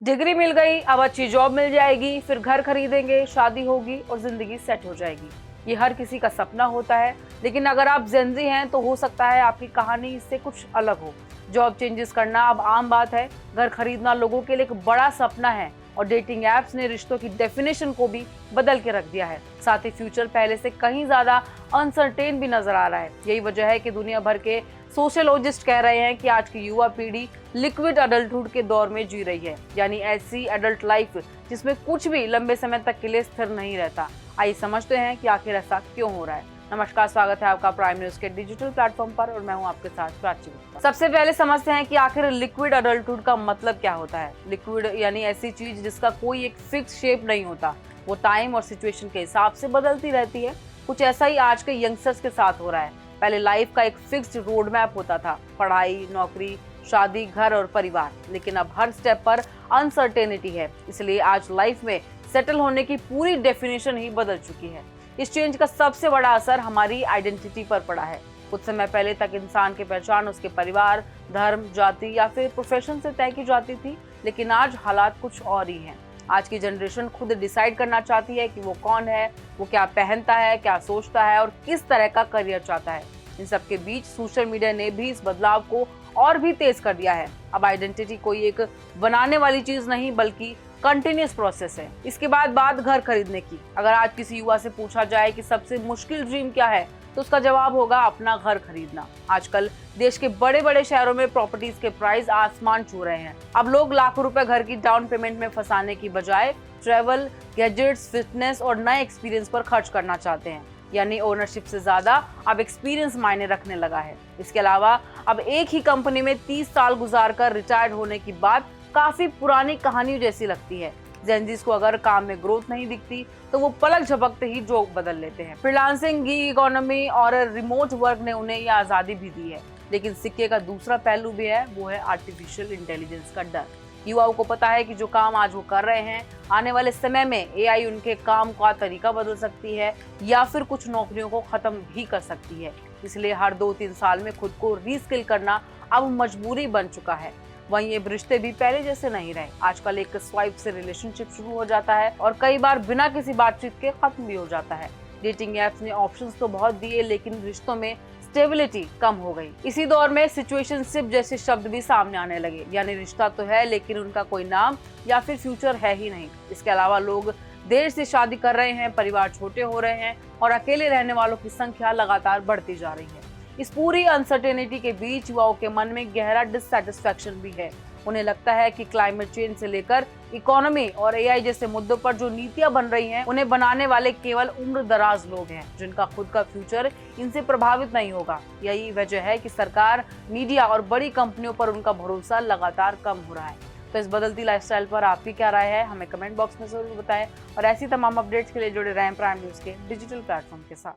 Degree मिल गई, अब अच्छी जॉब मिल जाएगी, फिर घर खरीदेंगे, शादी होगी और जिंदगी सेट हो जाएगी। ये हर किसी का सपना होता है, लेकिन अगर आप जेनजी हैं तो हो सकता है आपकी कहानी इससे कुछ अलग हो। जॉब चेंजेस करना अब आम बात है, घर खरीदना लोगों के लिए एक बड़ा सपना है और डेटिंग एप्स ने रिश्तों की डेफिनेशन को भी बदल के रख दिया है। साथ ही फ्यूचर पहले से कहीं ज्यादा अनसर्टेन भी नजर आ रहा है। यही वजह है कि दुनिया भर के सोशियोलॉजिस्ट कह रहे हैं कि आज की युवा पीढ़ी लिक्विड अडल्टहुड के दौर में जी रही है, यानी ऐसी एडल्ट लाइफ जिसमें कुछ भी लंबे समय तक के लिए स्थिर नहीं रहता। आइए समझते हैं कि आखिर ऐसा क्यों हो रहा है। नमस्कार, स्वागत है आपका प्राइम न्यूज के डिजिटल प्लेटफॉर्म पर और मैं हूं आपके साथ प्राची गुप्ता। सबसे पहले समझते हैं कि आखिर लिक्विड अडल्टहुड का मतलब क्या होता है। लिक्विड यानी ऐसी चीज जिसका कोई एक फिक्स शेप नहीं होता, वो टाइम और सिचुएशन के हिसाब से बदलती रहती है। कुछ ऐसा ही आज के यंगस्टर्स के साथ हो रहा है। पहले लाइफ का एक फिक्स्ड रोड मैप होता था, पढ़ाई, नौकरी, शादी, घर और परिवार, लेकिन अब हर स्टेप पर अनसर्टेनिटी है। इसलिए आज लाइफ में सेटल होने की पूरी डेफिनेशन ही बदल चुकी है। इस चेंज का सबसे बड़ा असर हमारी आइडेंटिटी पर पड़ा है। कुछ समय पहले तक इंसान की पहचान उसके परिवार, धर्म, जाति या फिर प्रोफेशन से तय की जाती थी, लेकिन आज हालात कुछ और ही हैं। आज की जनरेशन खुद डिसाइड करना चाहती है कि वो कौन है, वो क्या पहनता है, क्या सोचता है और किस तरह का करियर चाहता है। इन सब के बीच सोशल मीडिया ने भी इस बदलाव को और भी तेज कर दिया है। अब आइडेंटिटी कोई एक बनाने वाली चीज नहीं बल्कि कंटिन्यूअस प्रोसेस है। इसके बाद बात घर खरीदने की। अगर आज किसी युवा से पूछा जाए कि सबसे मुश्किल ड्रीम क्या है, तो उसका जवाब होगा अपना घर खरीदना। आजकल देश के बड़े बड़े शहरों में प्रॉपर्टीज के प्राइस आसमान छू रहे हैं। अब लोग लाखों रुपए घर की डाउन पेमेंट में फंसाने की बजाय ट्रैवल, गैजेट्स, फिटनेस और नए एक्सपीरियंस पर खर्च करना चाहते हैं। यानी ओनरशिप से ज्यादा अब एक्सपीरियंस मायने रखने लगा है। इसके अलावा अब एक ही कंपनी में 30 साल गुजार कर रिटायर्ड होने की बात काफी पुरानी कहानियों जैसी लगती है। जेनजीज को अगर काम में ग्रोथ नहीं दिखती तो वो पलक झपकते ही जॉब बदल लेते हैं। फ्रीलांसिंग, गिग इकोनॉमी और रिमोट वर्क ने उन्हें ये आजादी भी दी है, लेकिन सिक्के का दूसरा पहलू भी है, वो है आर्टिफिशियल इंटेलिजेंस का डर। युवाओं को पता है कि जो काम आज वो कर रहे हैं, आने वाले समय में एआई उनके काम का तरीका बदल सकती है या फिर कुछ नौकरियों को खत्म भी कर सकती है। इसलिए हर 2-3 साल में खुद को रीस्किल करना अब मजबूरी बन चुका है। वहीं ये रिश्ते भी पहले जैसे नहीं रहे। आजकल एक स्वाइप से रिलेशनशिप शुरू हो जाता है और कई बार बिना किसी बातचीत के खत्म भी हो जाता है। डेटिंग एप्स ने ऑप्शंस तो बहुत दिए, लेकिन रिश्तों में स्टेबिलिटी कम हो गई। इसी दौर में सिचुएशनशिप जैसे शब्द भी सामने आने लगे, यानी रिश्ता तो है लेकिन उनका कोई नाम या फिर फ्यूचर है ही नहीं। इसके अलावा लोग देर से शादी कर रहे हैं, परिवार छोटे हो रहे हैं और अकेले रहने वालों की संख्या लगातार बढ़ती जा रही है। इस पूरी अनसर्टेनिटी के बीच युवाओं के मन में गहरा डिससैटिस्फैक्शन भी है। उन्हें लगता है कि क्लाइमेट चेंज से लेकर इकोनॉमी और एआई जैसे मुद्दों पर जो नीतियां बन रही हैं, उन्हें बनाने वाले केवल उम्र दराज लोग हैं, जिनका खुद का फ्यूचर इनसे प्रभावित नहीं होगा। यही वजह है कि सरकार, मीडिया और बड़ी कंपनियों पर उनका भरोसा लगातार कम हो रहा है। तो इस बदलती लाइफस्टाइल पर आपकी क्या राय है, हमें कमेंट बॉक्स में जरूर बताएं और ऐसी तमाम अपडेट्स के लिए जुड़े रहें प्राइम न्यूज के डिजिटल प्लेटफॉर्म के साथ।